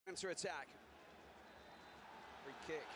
Answer attack. Free kick.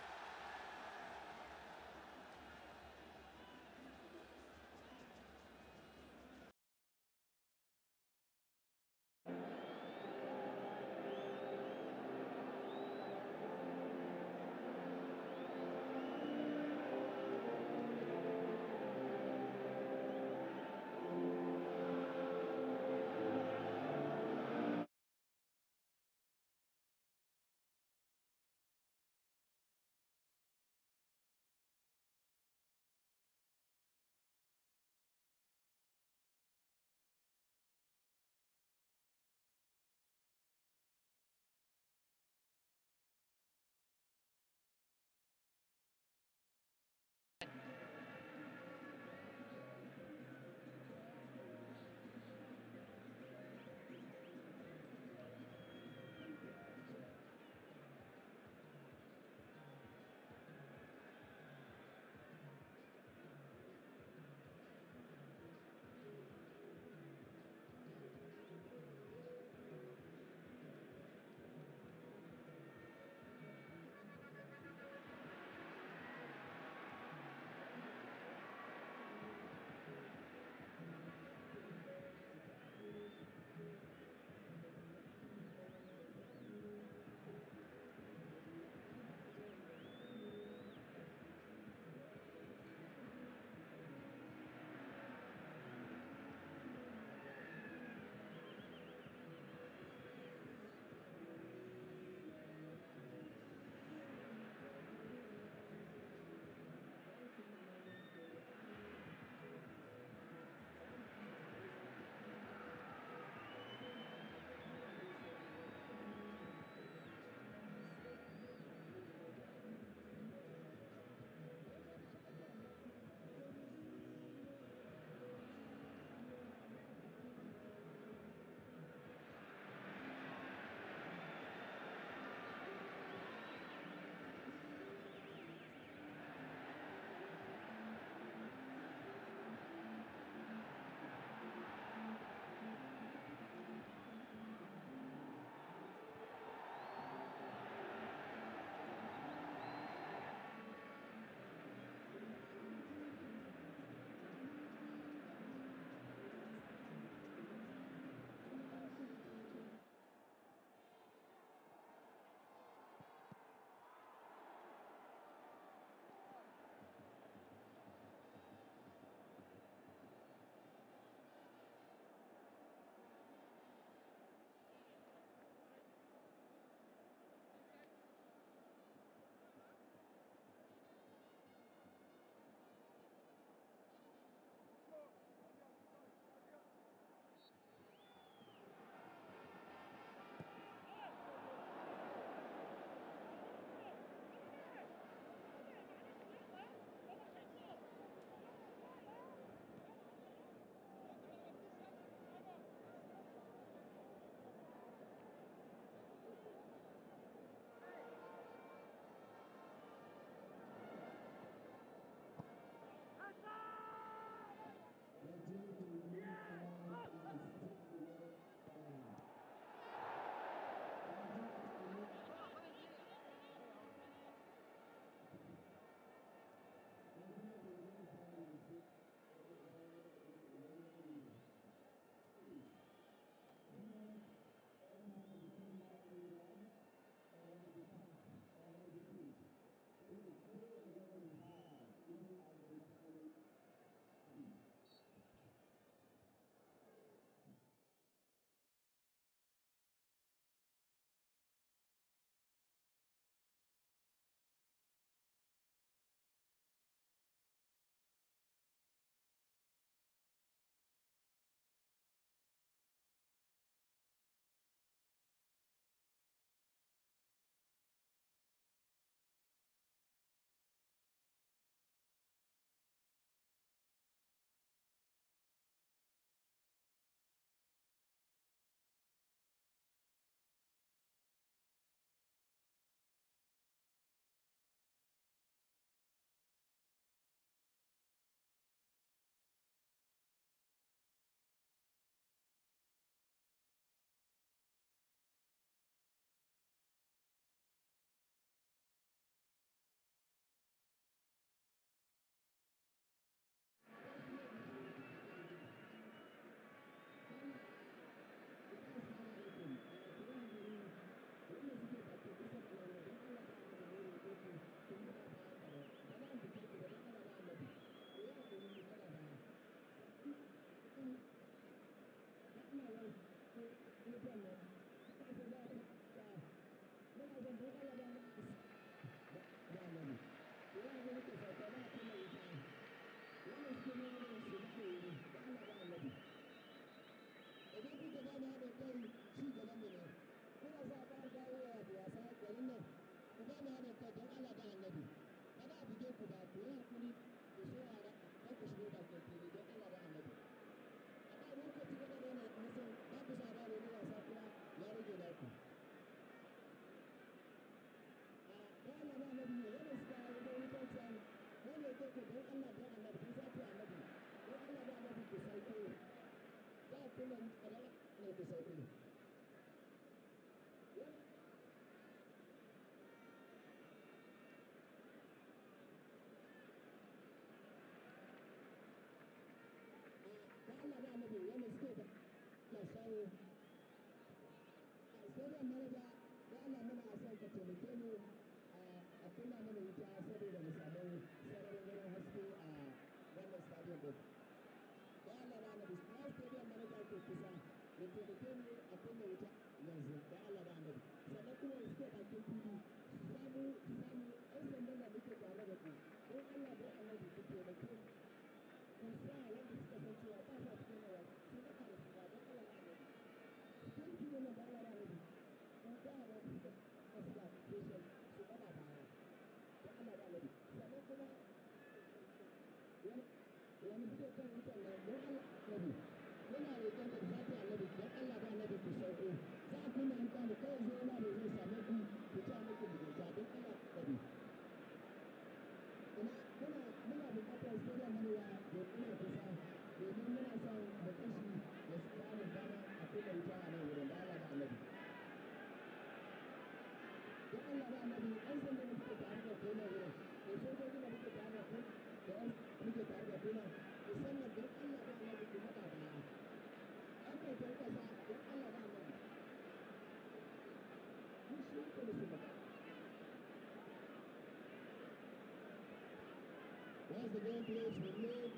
Once the game players will need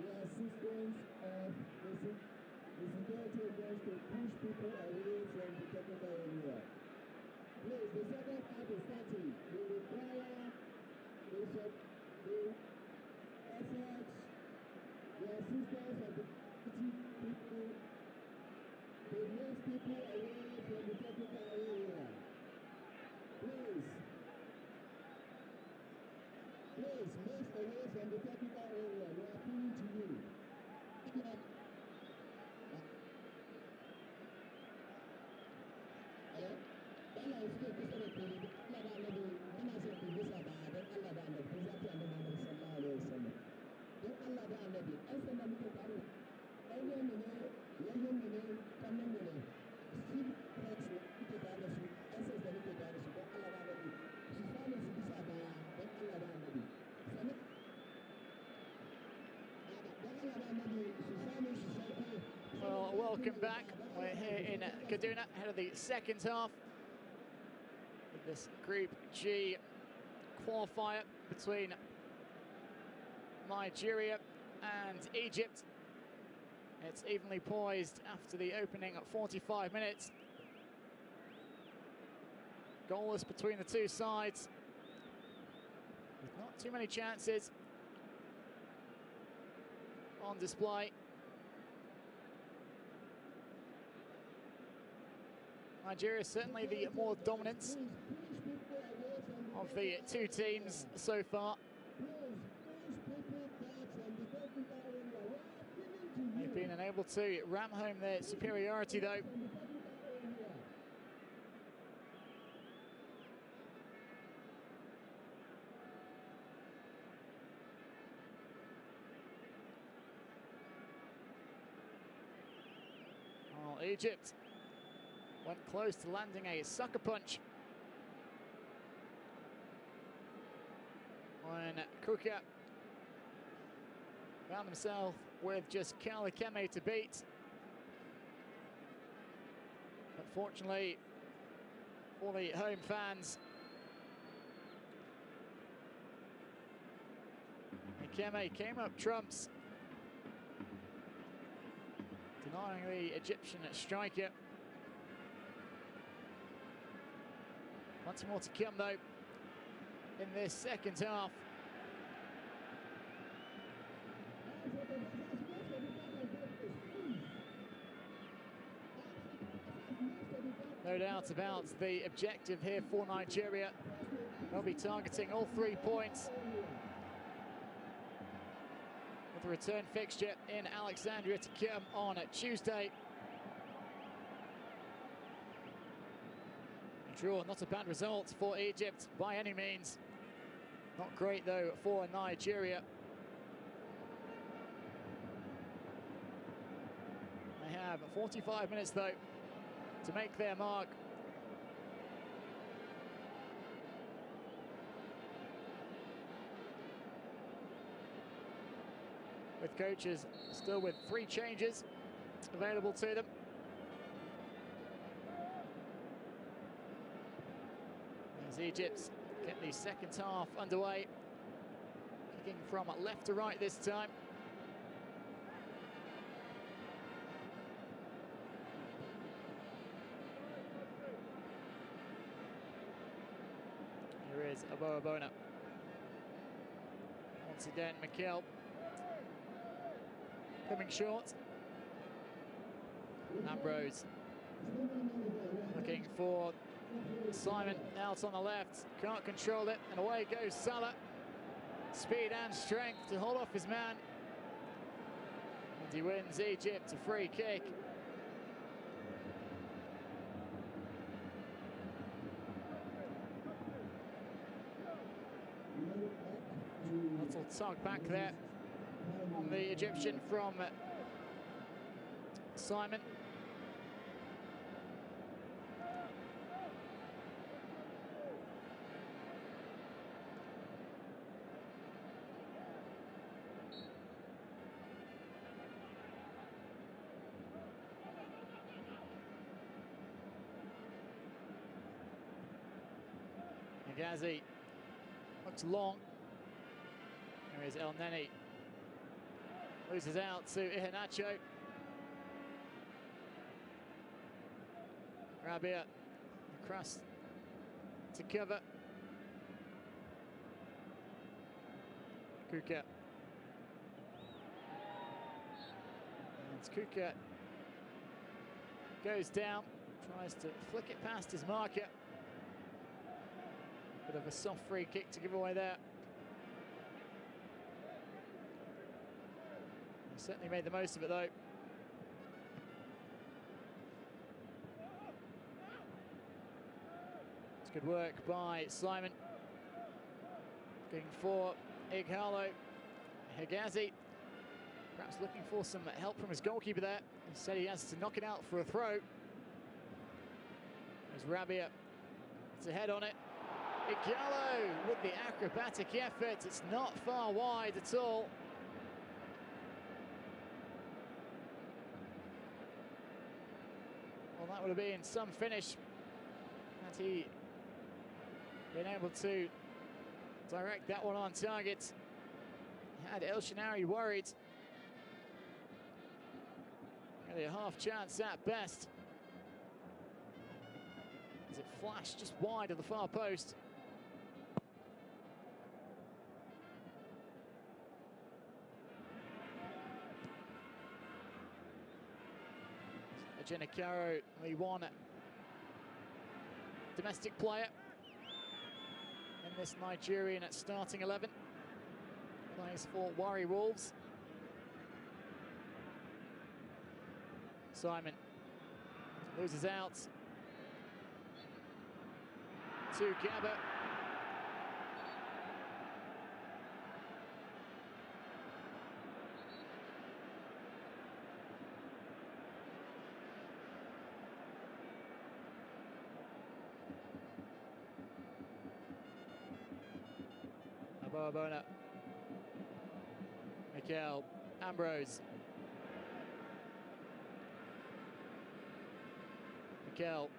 the assistance of the security agents to push people away from the technical area. Please, the second half is starting. We require the efforts, the assistance of the security people to move people away from the technical area. Please move away from the technical area. We are appealing to you. Hello? Allah ya suke kusa da kuri da Allah da annabi muna son ku bisa ba don Allah da annabi kun zafi annabi Muhammad sallallahu alaihi wasallam. Don Allah da annabi an san da muke tare ɗan mu ne yayin mu ne kannan mu ne civil rights muke tare da su an san da muke tare da su don Allah da annabi su samu su bisa baya don Allah da annabi. Well, welcome back. We're here in Kaduna ahead of the second half of this Group G qualifier between Nigeria and Egypt. It's evenly poised after the opening 45 minutes. Goalless between the two sides, with not too many chances on display. Nigeria certainly the more dominant of the two teams so far. They've been unable to ram home their superiority though. Well, Egypt went close to landing a sucker punch when Kuka found himself with just Kalikeme to beat. But fortunately for the home fans, Keme came up trumps, denying the Egyptian striker Much more to come, though, in this second half. No doubt about the objective here for Nigeria. They'll be targeting all 3 points with the return fixture in Alexandria to come on Tuesday. A draw, not a bad result for Egypt by any means. Not great, though, for Nigeria. They have 45 minutes, though, to make their mark. With coaches still with 3 changes available to them. As Egypt get the second half underway, kicking from left to right this time. Here is Aboabona. Once again, Mikel coming short. Ambrose looking for Simon out on the left. Can't control it, and away goes Salah. Speed and strength to hold off his man. And he wins Egypt a free kick. Little tug back there on the Egyptian from Simon. Ghazi looks long. There is El Neni. Loses out to Iheanacho. Rabia across to cover. Kuka. And Kuka goes down, tries to flick it past his marker. Bit of a soft free kick to give away there. He certainly made the most of it, though. It's good work by Simon. Looking for Ighalo. Hegazi perhaps looking for some help from his goalkeeper there. He said he has to knock it out for a throw. There's Rabia to head on it. Ighalo with the acrobatic effort. It's not far wide at all. Well, that would have been some finish had he been able to direct that one on target. Had El Shanari worried. Really a half chance at best, as it flashed just wide of the far post. Genicaro, the one domestic player in this Nigerian starting 11. Plays for Warri Wolves. Simon loses out to Gabba. Aboabona. Mikel. Ambrose. Mikel.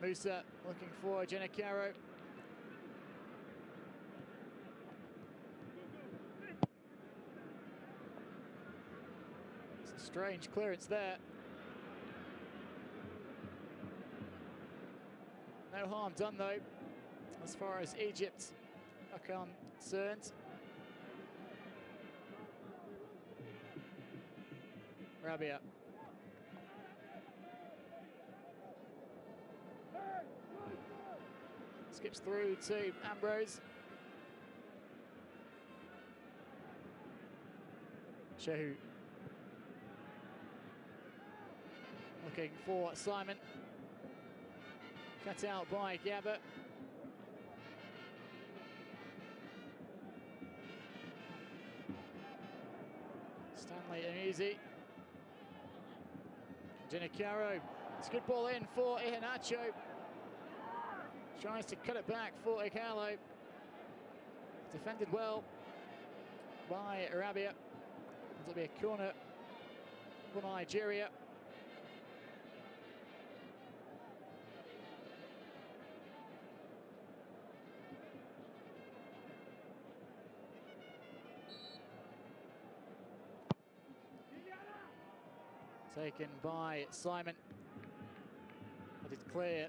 Musa looking for Genicaro. It's a strange clearance there. No harm done, though, as far as Egypt are concerned. Rabia. Skips through to Ambrose. Shehu. Looking for Simon. Cut out by Gabba. Stanley Amuzi. Giannicaro. It's a good ball in for Iheanacho. Tries to cut it back for Igalo. Defended well by Rabia. It'll be a corner for Nigeria. Taken by Simon. But it's clear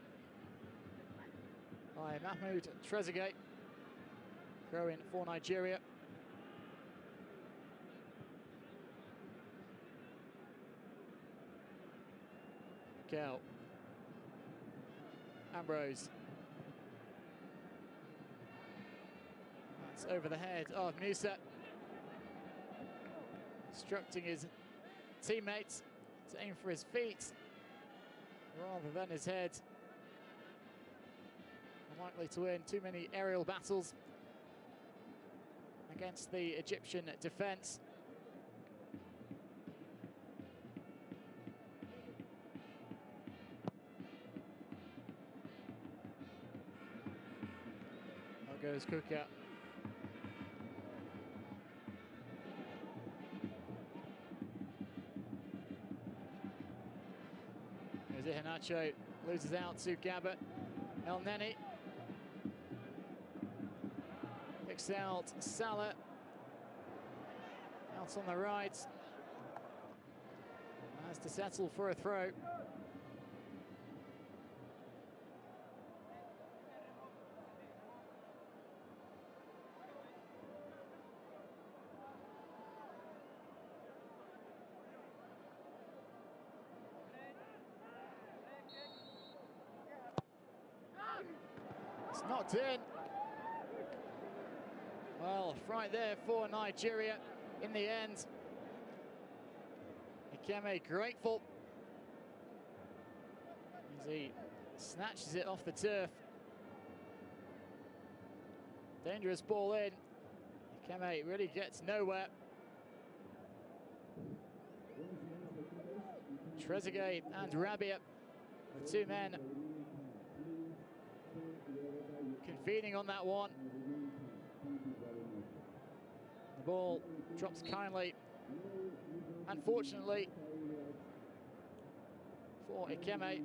by Mahmoud Trezeguet. Throw in for Nigeria. Kel. Ambrose. That's over the head of Musa. Instructing his teammates to aim for his feet rather than his head. Unlikely to win too many aerial battles against the Egyptian defence. Out goes Kuka. Here's Iheanacho, loses out to Gabba. El Neni picks out Salah. Out on the right. Has to settle for a throw. It's knocked in. Well, right there for Nigeria in the end. Ikeme grateful as he snatches it off the turf. Dangerous ball in. Ikeme really gets nowhere. Trezeguet and Rabia, the two men convening on that one. The ball drops kindly, unfortunately, for Ikeme.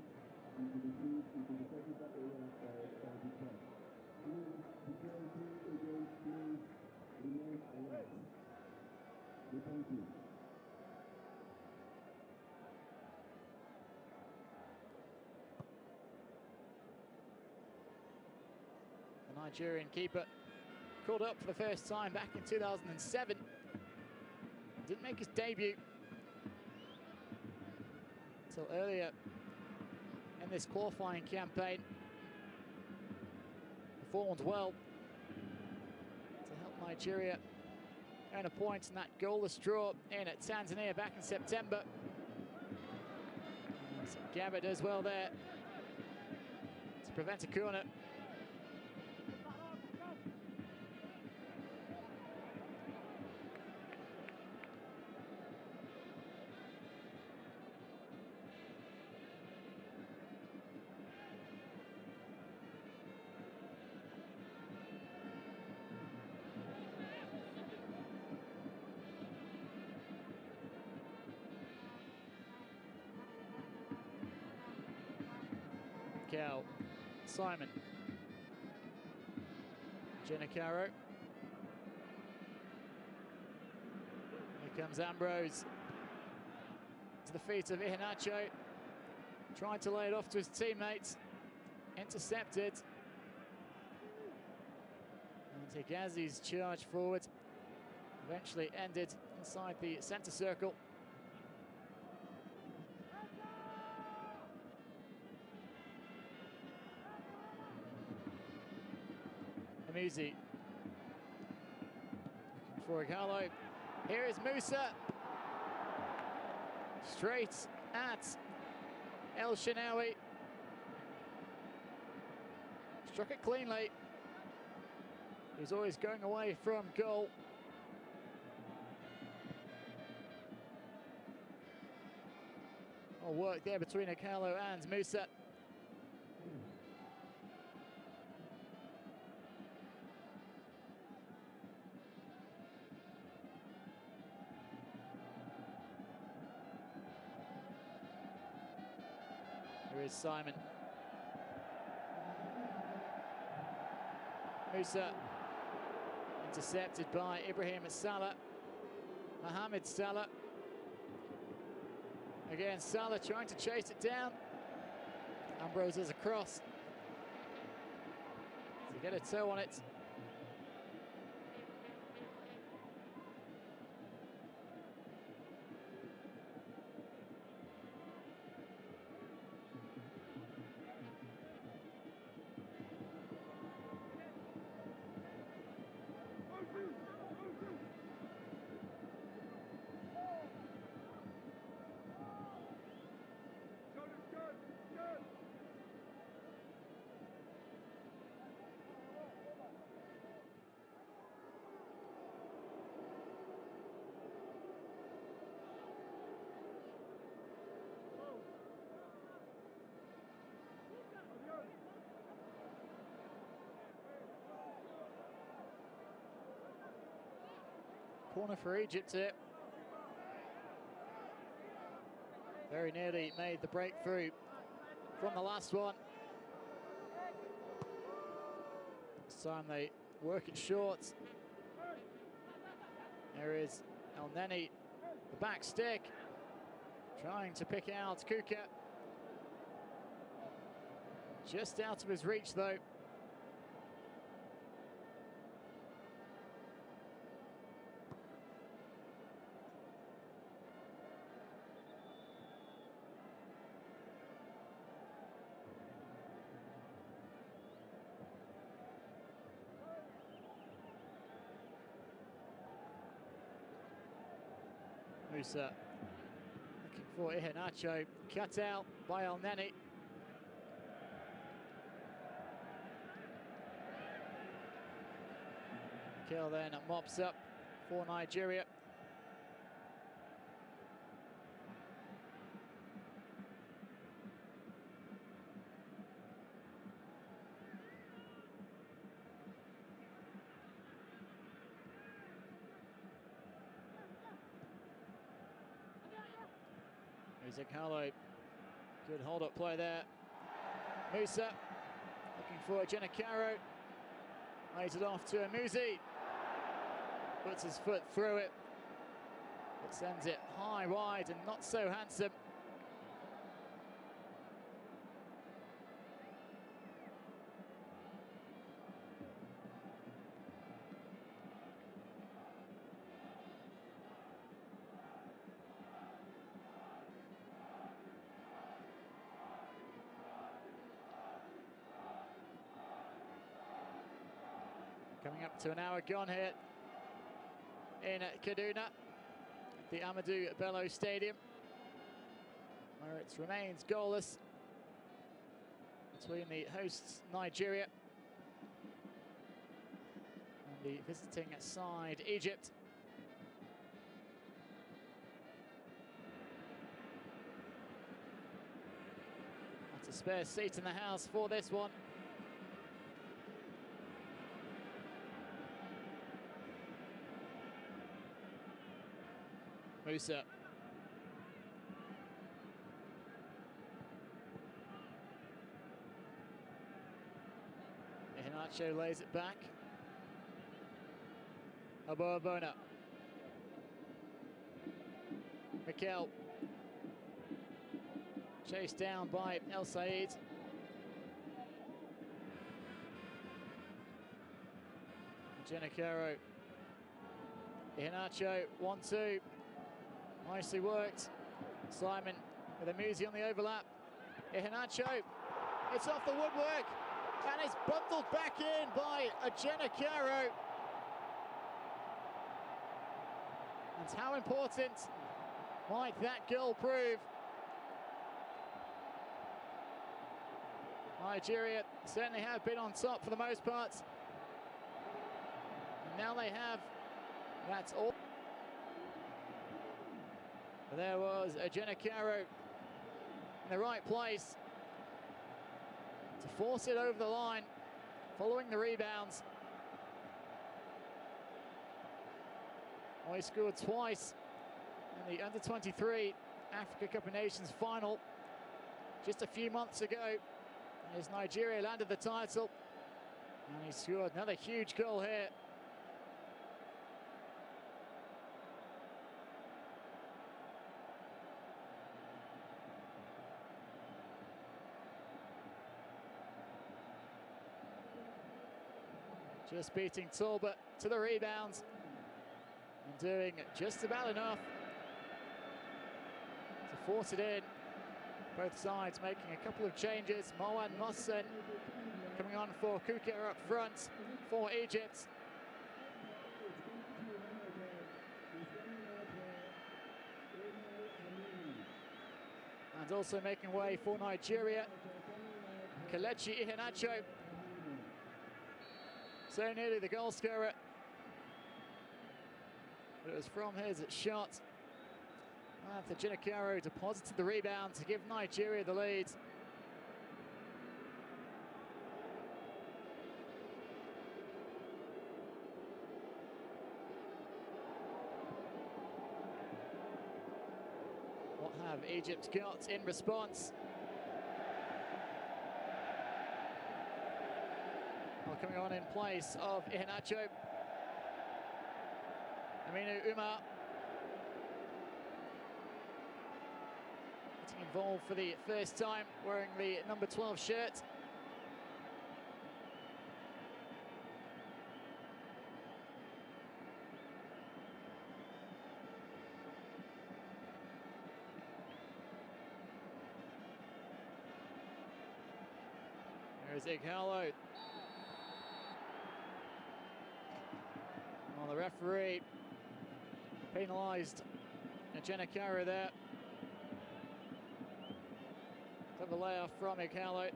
The Nigerian keeper called up for the first time back in 2007. Didn't make his debut until earlier in this qualifying campaign. Performed well to help Nigeria earn a point in that goalless draw in at Tanzania back in September. Gabba does well there to prevent a corner. Kel, Simon, Giannicaro. Here comes Ambrose to the feet of Iheanacho, trying to lay it off to his teammates. intercepted. And Higazi's charge forward eventually ended inside the centre circle. Amuzi for Igalo. Here is Musa. Straight at El Shinawi. Struck it cleanly. He was always going away from goal. Work there between Akalo and Musa. Here is Simon. Musa intercepted by Ibrahim Salah. Mohamed Salah. Again, Salah trying to chase it down. Ambrose is across to get a toe on it. Corner for Egypt here. Very nearly made the breakthrough from the last one. This time they work it short. There is El Neni, the back stick, trying to pick out Kuka. Just out of his reach though. Musa looking for Iheanacho, cut out by El Neni. Kill then mops up for Nigeria. Harlow, good hold-up play there. Musa looking for Genacaro. Lays it off to Amuzi. Puts his foot through it. But sends it high, wide, and not so handsome. Coming up to an hour gone here in Kaduna, the Amadou Bello Stadium, where it remains goalless between the hosts Nigeria and the visiting side Egypt. That's a spare seat in the house for this one. Musa. Iheanacho lays it back. Aboabona. Mikel. Chased down by El Said. Genicaro. Iheanacho, 1-2. Nicely worked. Simon with a Musi on the overlap. Iheanacho, it's off the woodwork and it's bundled back in by a Genicaro. And how important might that goal prove? Nigeria certainly have been on top for the most part. And now they have, that's all. But there was a Genicaro in the right place to force it over the line, following the rebounds. Well, he scored twice in the Under-23 Africa Cup of Nations final just a few months ago, as Nigeria landed the title, and he scored another huge goal here. Just beating Talbot to the rebounds and doing just about enough to force it in. Both sides making a couple of changes. Marwan Mohsen coming on for Koukia up front for Egypt. And also making way for Nigeria, Kelechi Iheanacho. So nearly the goal scorer. But it was from his shot. And Genicaro deposited the rebound to give Nigeria the lead. What have Egypt got in response? Well, coming on in place of Iheanacho, Aminu Umar getting involved for the first time, wearing the number 12 shirt. There's Ighalo. Well, the referee penalised Genicaro there. Clever layoff from Ighalo.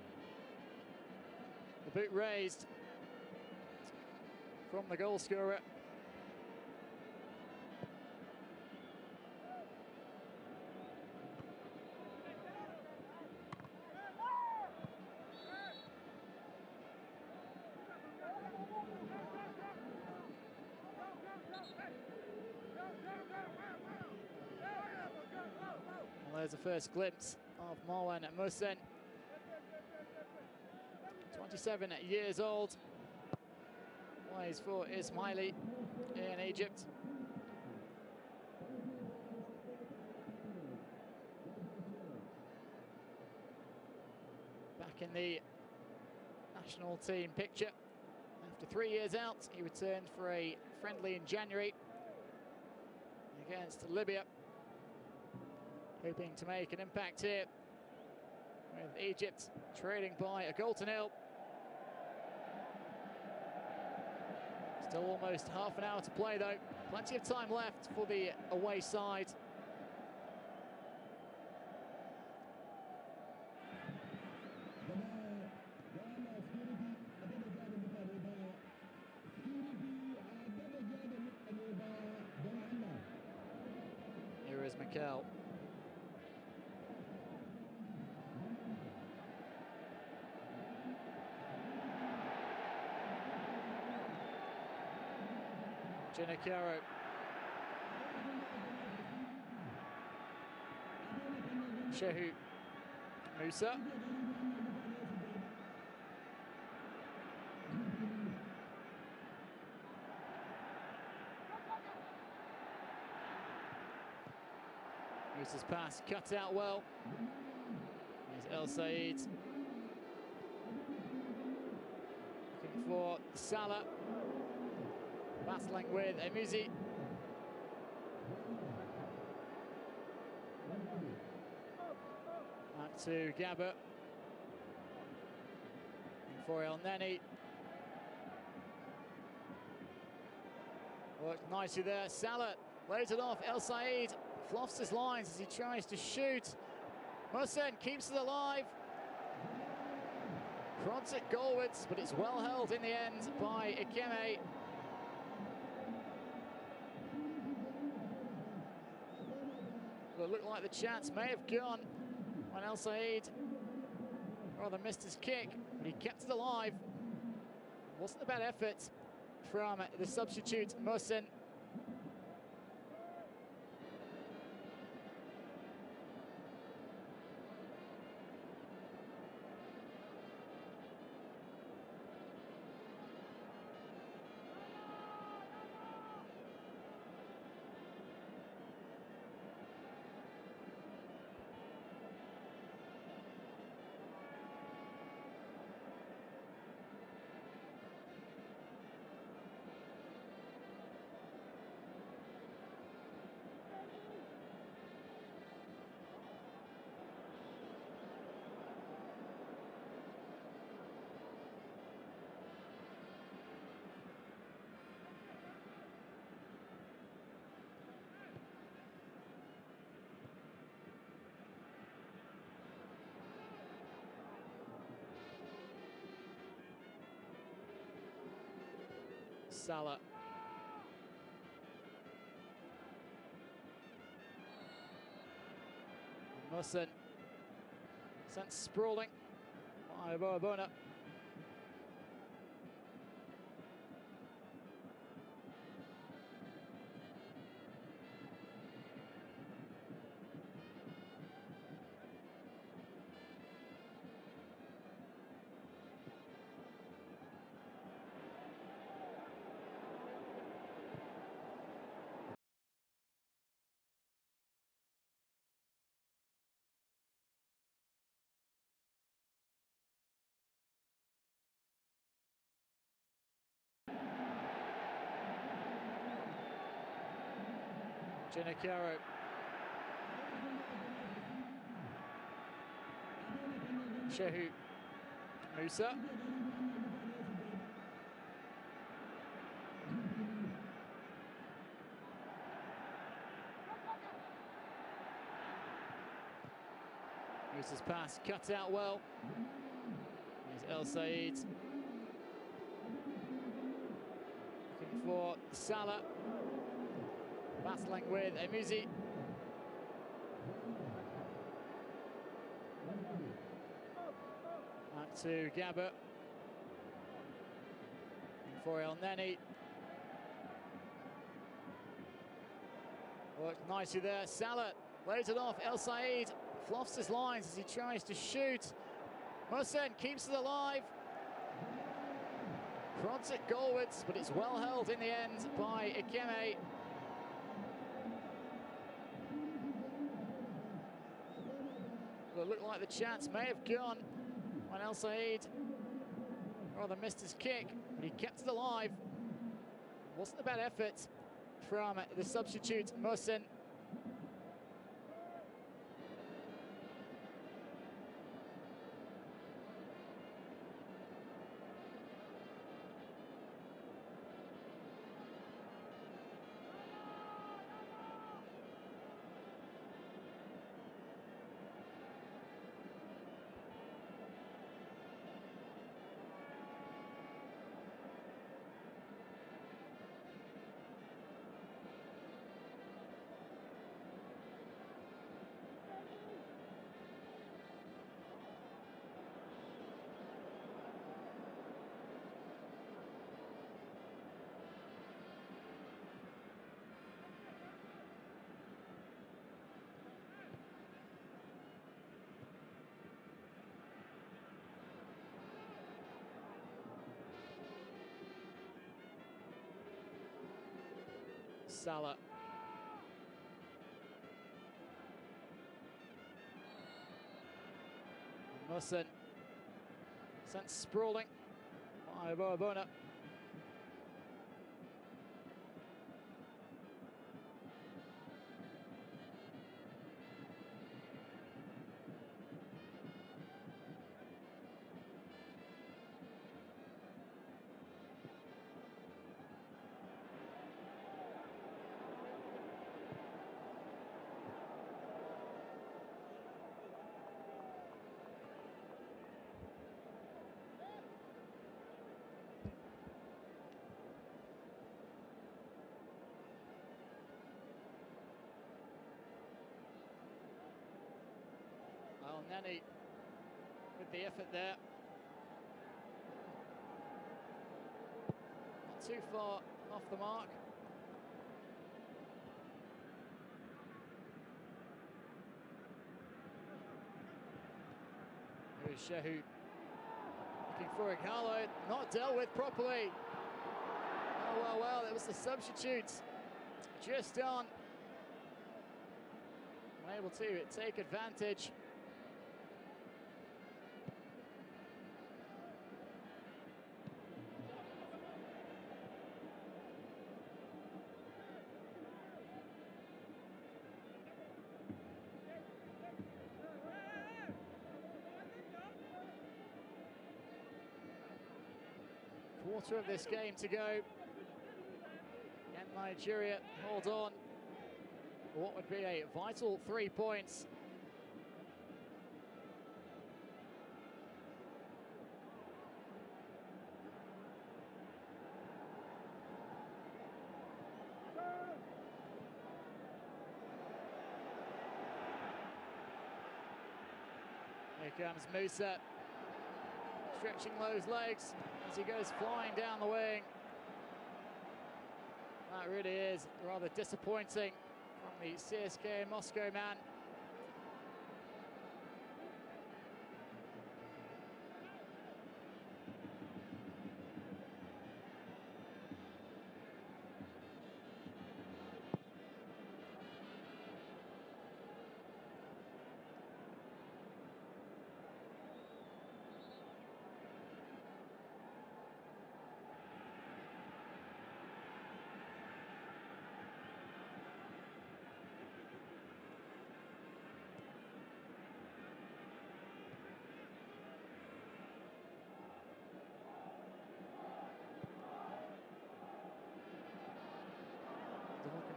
The boot raised from the goal scorer. Well, there's the first glimpse of Marwan Mohsen, 27 years old, plays for Ismaili in Egypt. Back in the national team picture. After 3 years out, he returned for a friendly in January against Libya, hoping to make an impact here with Egypt trailing by a goal to nil. Still almost half an hour to play though. Plenty of time left for the away side. Here is Mikel. Genicaro. Shehu Musa. Musa's pass cut out well. Here's El Said. Looking for Salah. battling with Emuzi. Back to Gabba. For El Neni. Worked nicely there. Salah lays it off. El Said fluffs his lines as he tries to shoot. Musin keeps it alive. Prods it goalwards, but it's well held in the end by Ikeme. But it looked like the chance may have gone when El Said rather missed his kick, but he kept it alive. It wasn't a bad effort from the substitute Musin. Salah. Musin sent sprawling by Boabona. Giannicaro. Shehu Musa. Musa's pass cut out well. Here's El Said. Looking for Salah. Battling with Emuzi. Back to Gabba. For El Neni. Worked nicely there. Salah lays it off. El Said fluffs his lines as he tries to shoot. Musin keeps it alive. Prods it goalwards, but it's well held in the end by Ikeme. But it looked like the chance may have gone when El Said rather missed his kick, but he kept it alive. It wasn't a bad effort from the substitute Musin. Salah. Musin sent sprawling by Boabona. Oh, Nenny with the effort there. Not too far off the mark. Here's Shehu looking for Ighalo, not dealt with properly. Oh, well, it was the substitutes just on. Unable to take advantage. Quarter of this game to go. Can Nigeria hold on? What would be a vital 3 points? Here comes Musa, stretching those legs as he goes flying down the wing. That really is rather disappointing from the CSKA Moscow man.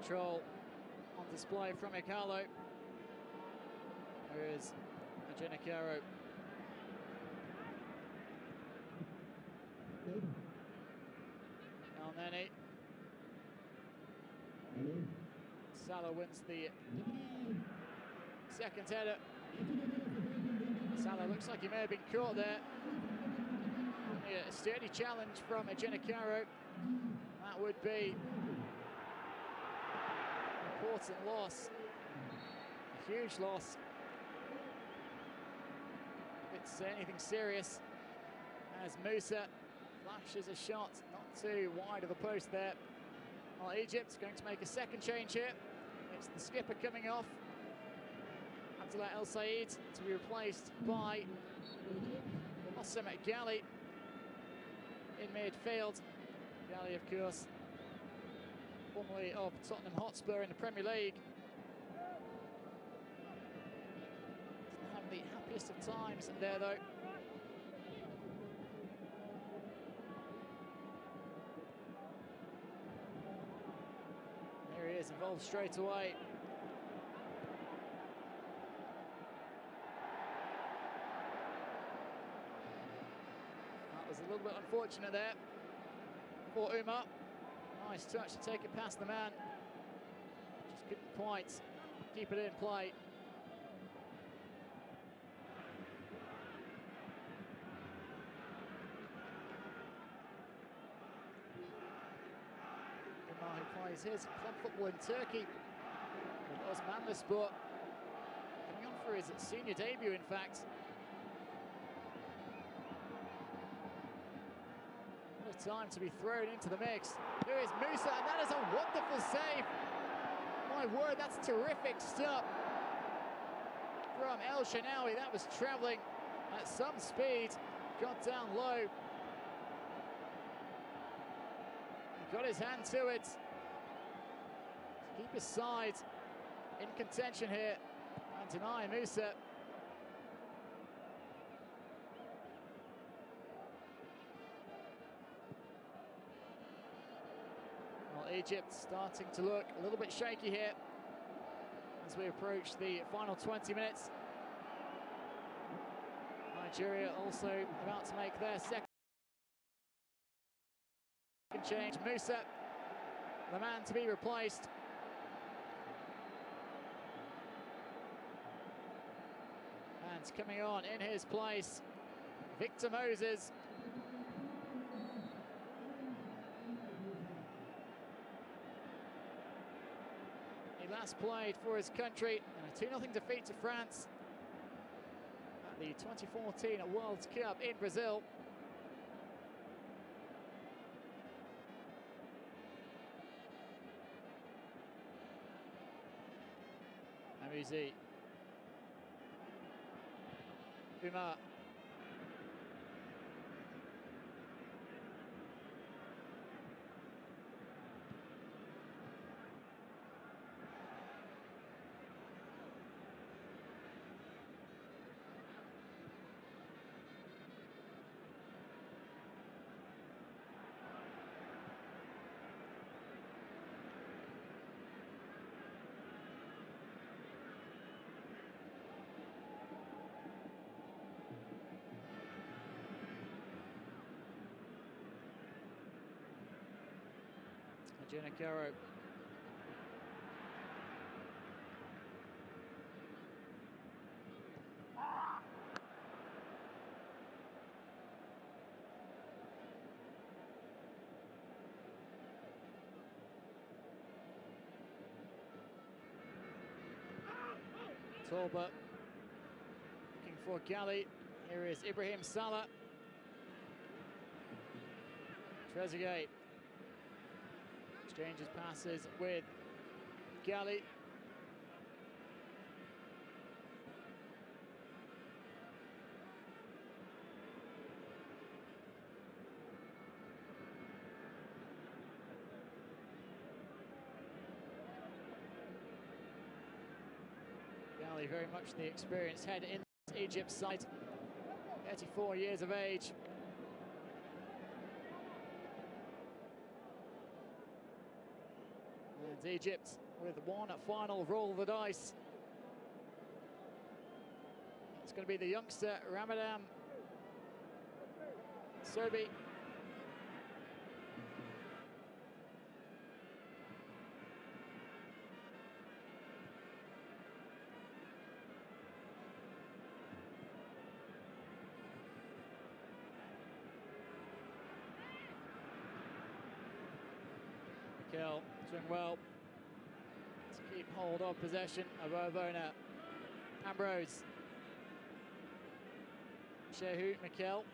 Control on display from Ighalo. There is Ajenakaro. El Neni. Salah wins the second header. Salah looks like he may have been caught there. A sturdy challenge from Ajenakaro. That would be important loss, a huge loss. If it's anything serious, as Musa flashes a shot not too wide of the post there. Well, Egypt's going to make a second change here. It's the skipper coming off, Abdullah El Said, to be replaced by Osam Ghali in midfield. Ghali, of course, formerly of Tottenham Hotspur in the Premier League. Doesn't have the happiest of times there, though. There he is, involved straight away. That was a little bit unfortunate there for Umar. Nice touch to take it past the man. Just couldn't quite keep it in play. Umar, who plays his club football in Turkey with Osmanlıspor, coming on for his senior debut, in fact. Time to be thrown into the mix. Here is Musa, and that is a wonderful save. My word, that's terrific stuff from El Shenawi. That was traveling at some speed, got down low. He got his hand to it to keep his side in contention here and deny Musa. Egypt starting to look a little bit shaky here as we approach the final 20 minutes. Nigeria also about to make their second change. Musa, the man to be replaced. And And coming on in his place, Victor Moses. He last played for his country in a 2-0 defeat to France at the 2014 World Cup in Brazil. Amuzi. Umar. Junakero. Tolba looking for Gali. Here is Ibrahim Salah. Trezeguet exchanges passes with Gali. Gali very much the experienced head in Egypt's side, 34 years of age. And Egypt with one final roll of the dice. It's going to be the youngster Ramadan Sobi. Mikel doing well to keep hold of possession of Obona. Ambrose. Shehu, Mikel.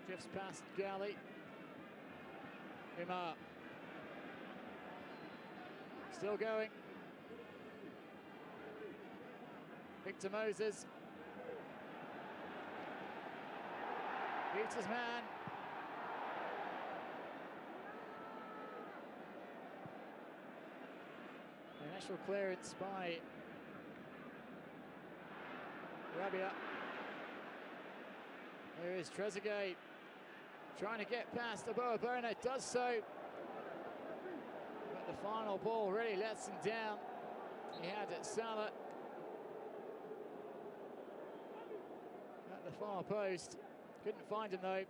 Drifts past Gali. Umar. Still going. Victor Moses. Beats his man. Initial clearance by Rabia. Here is Trezeguet trying to get past Obona, does so. But the final ball really lets him down. He had Salah at the far post. Couldn't find him though.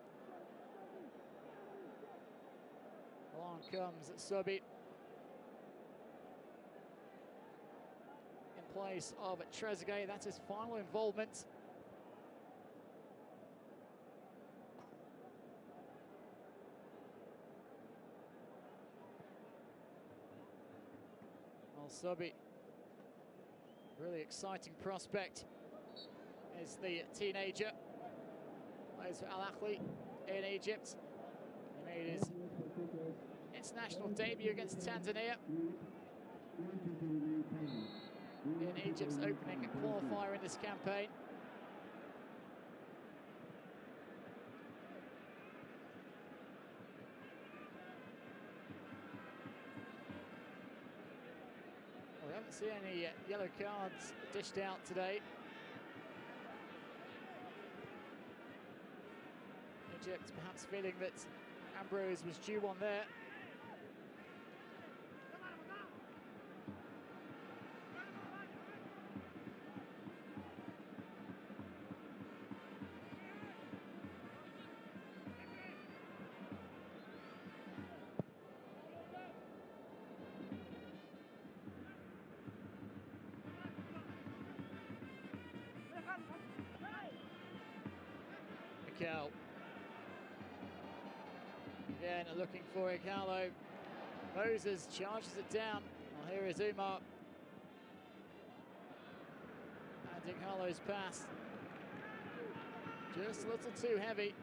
Along comes Subi. In place of Trezeguet, that's his final involvement. Subi, really exciting prospect, is the teenager. Plays for Al Ahly in Egypt. He made his international debut against Tanzania in Egypt's opening qualifier in this campaign. We haven't seen any yellow cards dished out today. Egypt perhaps feeling that Ambrose was due one there. Mikel. Again, looking for Igalo. Moses charges it down. Well, here is Umar. And Igalo's pass. Just a little too heavy.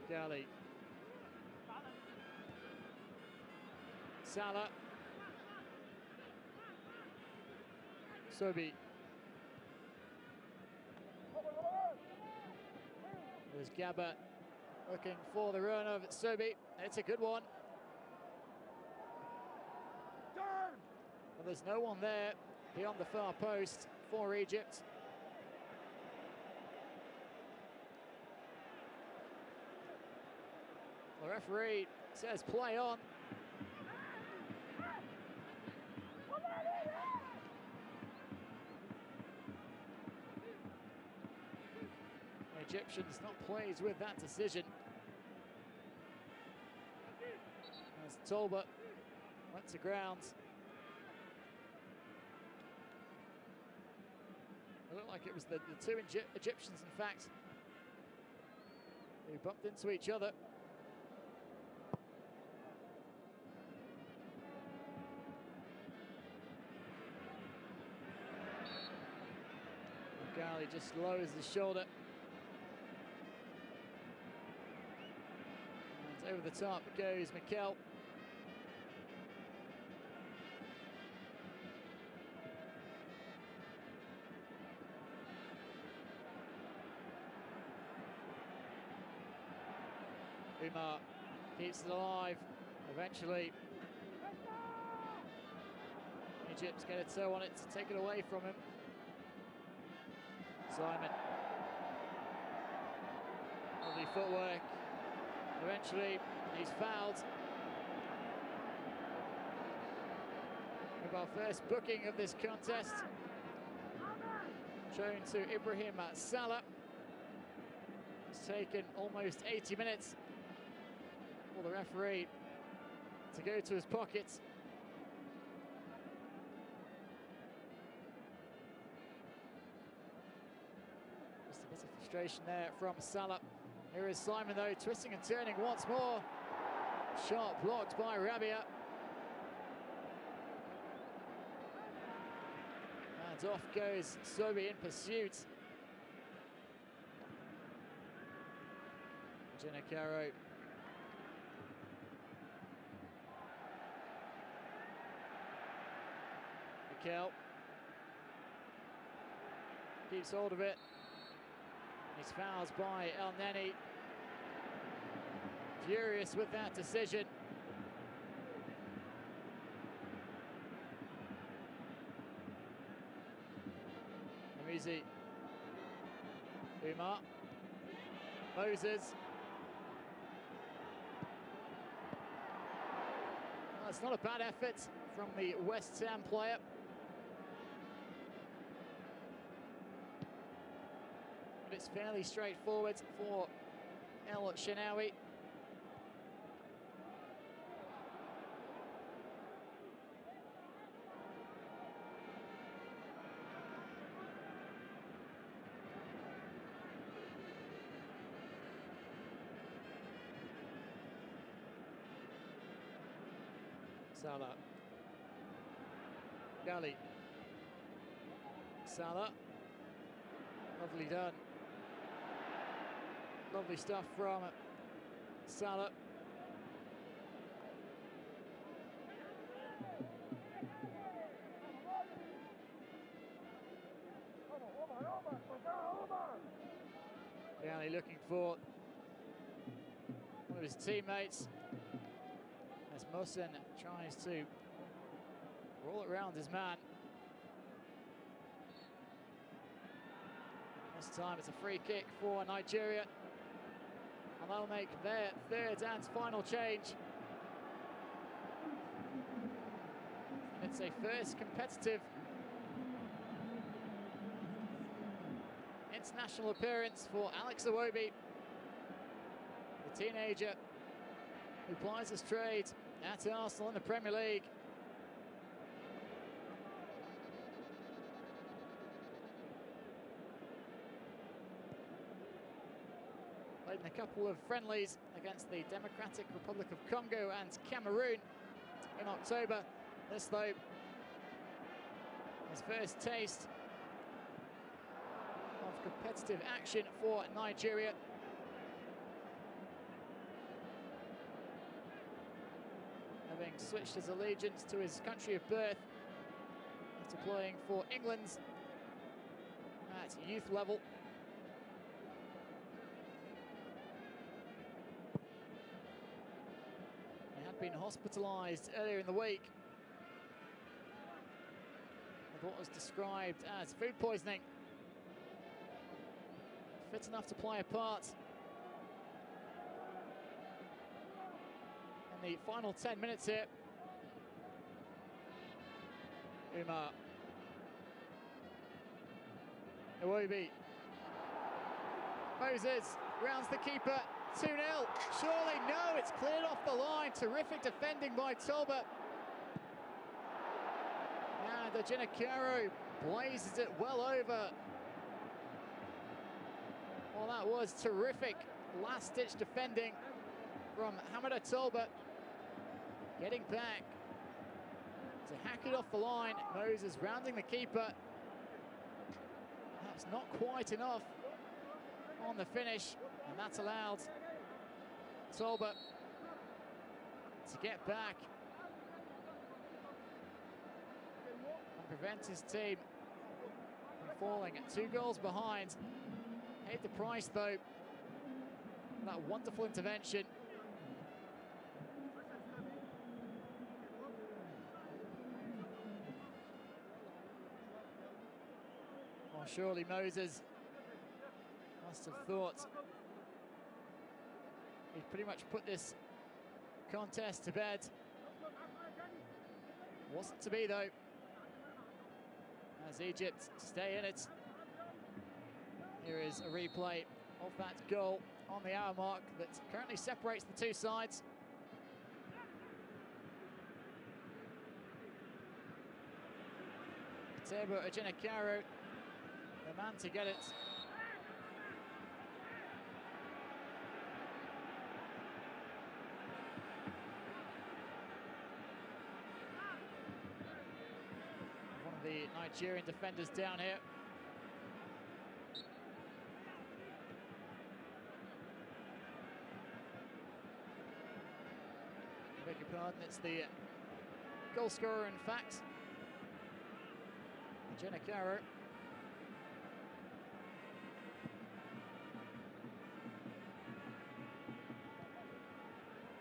Gali. Salah. Sobi. There's Gabba looking for the run of Sobi. It's a good one. Well, there's no one there beyond the far post for Egypt. The referee says play on. The Egyptians not pleased with that decision. As Tolbert went to ground. It looked like it was the two Egyptians, in fact, who bumped into each other. Gali just lowers the shoulder. And over the top goes Mikel. Umar keeps it alive. Eventually, Egypt's get a toe on it to take it away from him. Simon. Lovely footwork. Eventually, he's fouled. With our first booking of this contest, shown to Ibrahim Salah. It's taken almost 80 minutes for the referee to go to his pockets. Just a bit of frustration there from Salah. Here is Simon though, twisting and turning once more. Shot blocked by Rabia. And off goes Sobi in pursuit. Ginacaro. Mikel keeps hold of it. He's fouled by El Neni. Furious with that decision. Amizi. Umar. Moses. Well, it's not a bad effort from the West Ham player. But it's fairly straightforward for El Shenawi. Salah. Gali. Salah. Lovely done. Lovely stuff from Salah. Gali looking for one of his teammates as Musin tries to roll it around his man. This time it's a free kick for Nigeria. And they'll make their third and final change. It's a first competitive international appearance for Alex Iwobi, the teenager who plies his trade at Arsenal in the Premier League. Played in a couple of friendlies against the Democratic Republic of Congo and Cameroon in October. This, though, his first taste of competitive action for Nigeria. Having switched his allegiance to his country of birth after playing for England at youth level. He had been hospitalised earlier in the week with what was described as food poisoning. Fit enough to play a part in the final 10 minutes here. Umar. Iwobi. Moses rounds the keeper. 2-0. Surely no, it's cleared off the line. Terrific defending by Talbot. And Ajinakaro blazes it well over. Well, that was terrific last-ditch defending from Hamida Talbot. Getting back to hack it off the line. Moses rounding the keeper. Perhaps not quite enough on the finish, and that's allowed Talbot to get back and prevent his team from falling 2 goals behind. Paid the price, though. That wonderful intervention. Well, surely Moses must have thought he'd pretty much put this contest to bed. Wasn't to be, though, as Egypt stay in it. Here is a replay of that goal on the hour mark that currently separates the two sides. Tebo Ajinakaro, the man to get it. One of the Nigerian defenders down here. Beg your pardon, it's the goal scorer, in fact, Ajinakaro.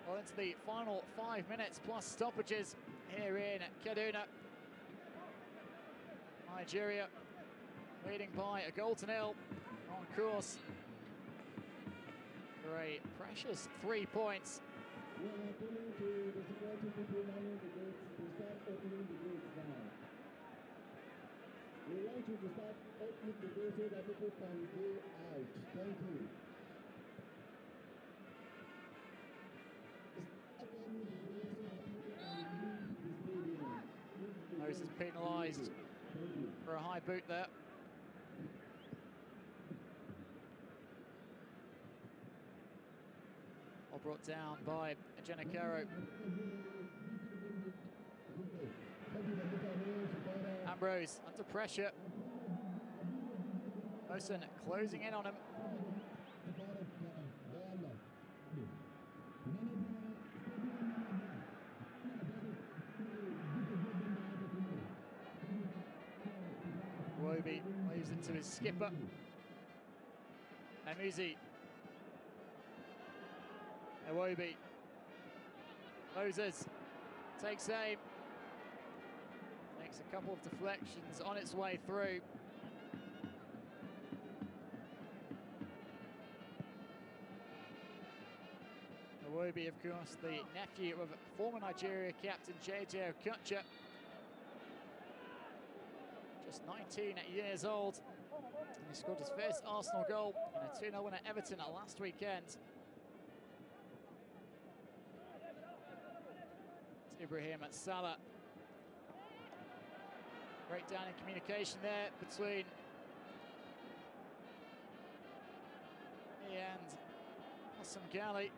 Well, into the final 5 minutes plus stoppages here in Kaduna. Nigeria leading by a goal to nil, on course for a precious 3 points. We are appealing to the security people manning the gates to start opening the gates now. We want you to start opening the gates so that people can go out. Thank you. Moses penalised for a high boot there. All brought down by Ajinakaro. Ambrose under pressure. Mosen closing in on him. Iwobi leaves it to his skipper, Emuzi. Iwobi. Moses takes aim. Makes a couple of deflections on its way through. Iwobi, of course, the nephew of former Nigeria captain JJ Okocha. Just 19 years old. And he scored his first Arsenal goal in a 2-0 win at Everton last weekend. Ibrahim Salah. Breakdown in communication there between he and Hassan Ghali.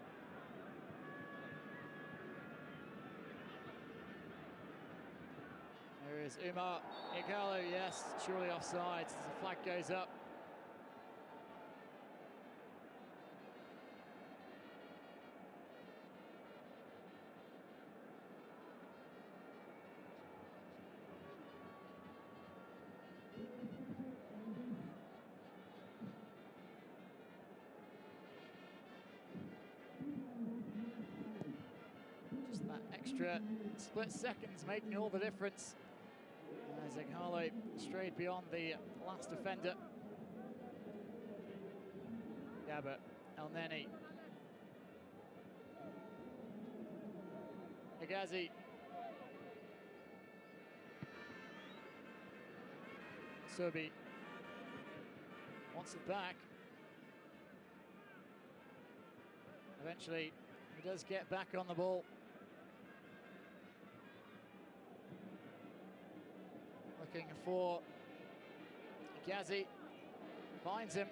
There is Umar Igalo, yes, surely offside as the flag goes up. Just that extra split seconds making all the difference. As Igalo strayed beyond the last defender. Gabba El Neni. Higazi. Subi wants it back. Eventually, he does get back on the ball. Looking for Higazi. Finds him.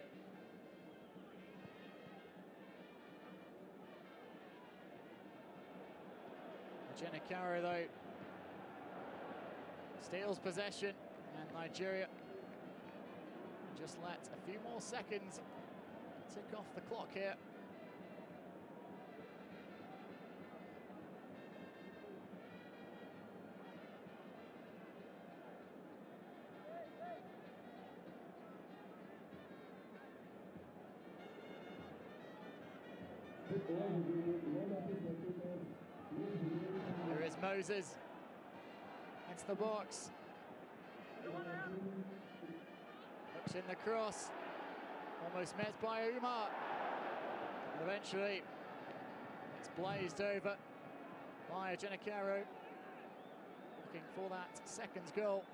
Jennikaro, though, steals possession, and Nigeria just let a few more seconds tick off the clock here. There is Moses into the box. Looks in the cross. Almost met by Umar. And eventually, it's blazed over by Jennikaro. Looking for that second goal.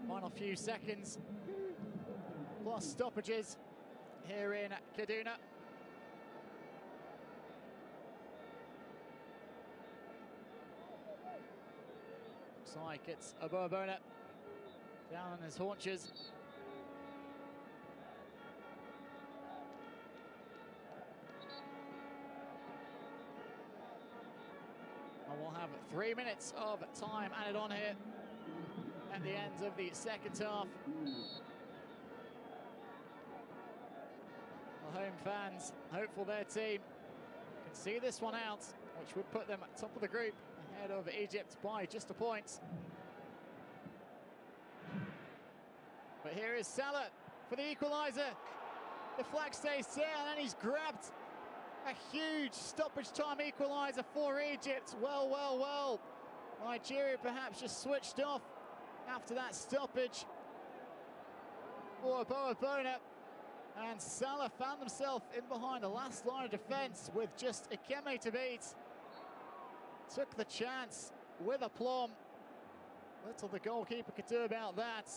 Final few seconds, plus stoppages here in Kaduna. Looks like it's Abobona down on his haunches. And we'll have 3 minutes of time added on here at the end of the second half. The home fans hopeful their team can see this one out, which would put them at top of the group ahead of Egypt by just a point. But here is Salah for the equaliser. The flag stays down and he's grabbed a huge stoppage time equaliser for Egypt. Well, well, well. Nigeria perhaps just switched off after that stoppage for Abobona, and Salah found himself in behind the last line of defence with just Ikeme to beat. Took the chance with aplomb. Little the goalkeeper could do about that.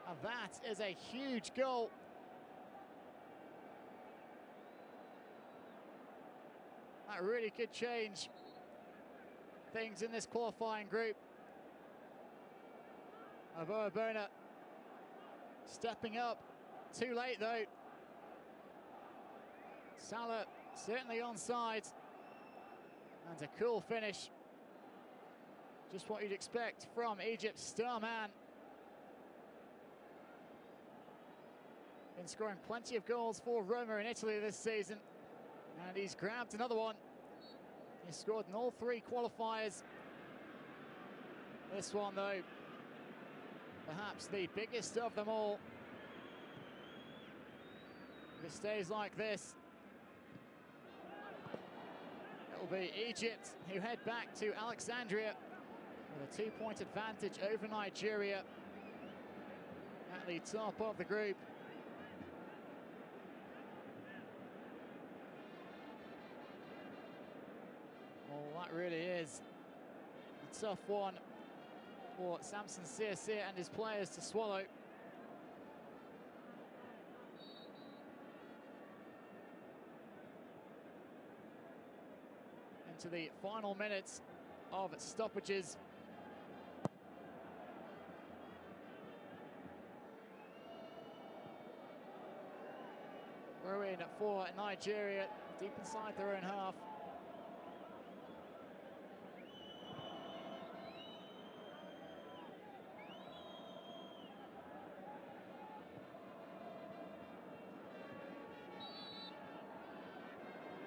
And that is a huge goal. That really could change things in this qualifying group. Abobona stepping up, too late though. Salah certainly onside, and a cool finish. Just what you'd expect from Egypt's star man. Been scoring plenty of goals for Roma in Italy this season, and he's grabbed another one. He scored in all 3 qualifiers. This one though, perhaps the biggest of them all. If it stays like this, it'll be Egypt who head back to Alexandria with a 2-point advantage over Nigeria at the top of the group. really is a tough one for Samson Searcy and his players to swallow. Into the final minutes of stoppages. Throw in for Nigeria, deep inside their own half.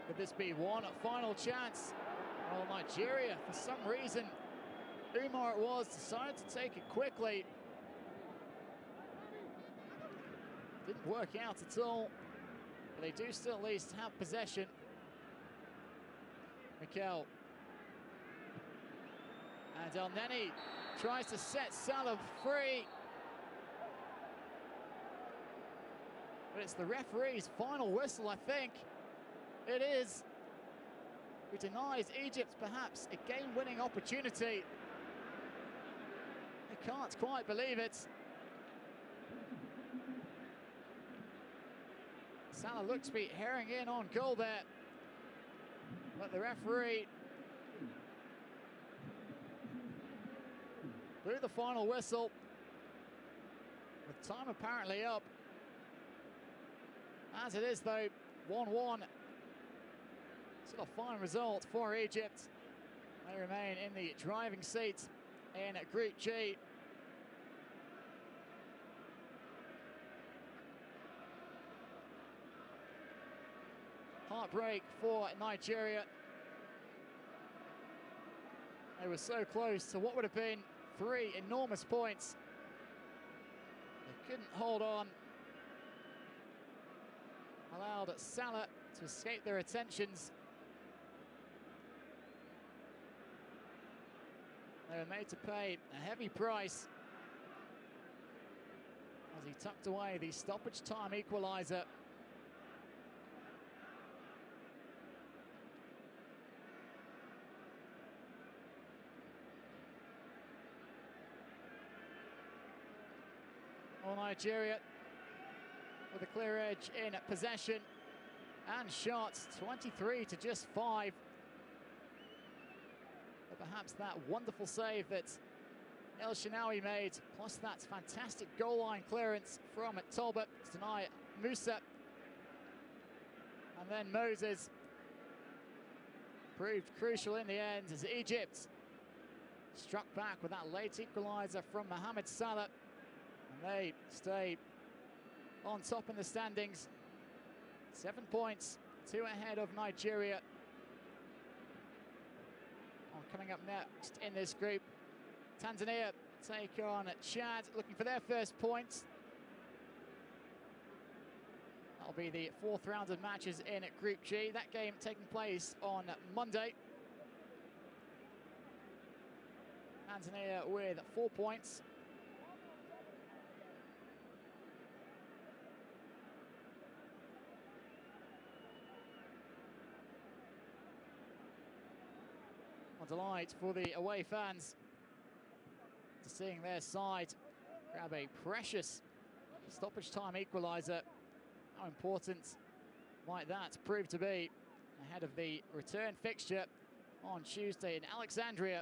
Could this be one final chance? Well, Nigeria, for some reason, Umar it was, decided to take it quickly. Didn't work out at all, but they do still at least have possession. Mikel. And El Neni tries to set Salah free. But it's the referee's final whistle, I think. It is. Who denies Egypt perhaps a game-winning opportunity. They can't quite believe it. Salah looks to be herring in on goal there. But the referee blew the final whistle. With time apparently up. As it is though, 1-1. Still a fine result for Egypt. They remain in the driving seat in Group G. Heartbreak for Nigeria. They were so close to what would have been 3 enormous points. They couldn't hold on. Allowed Salah to escape their attentions. They were made to pay a heavy price as he tucked away the stoppage time equaliser. Well, Nigeria with a clear edge in possession and shots, 23 to just 5. But perhaps that wonderful save that El Shenawi made, plus that fantastic goal line clearance from Talbot to deny Musa. And then Moses proved crucial in the end as Egypt struck back with that late equaliser from Mohamed Salah. And they stay on top in the standings. 7 points, 2 ahead of Nigeria. Coming up next in this group, Tanzania take on Chad, looking for their first points. That'll be the 4th round of matches in Group G. That game taking place on Monday. Tanzania with 4 points. A delight for the away fans to seeing their side grab a precious stoppage time equaliser. How important might that prove to be ahead of the return fixture on Tuesday in Alexandria.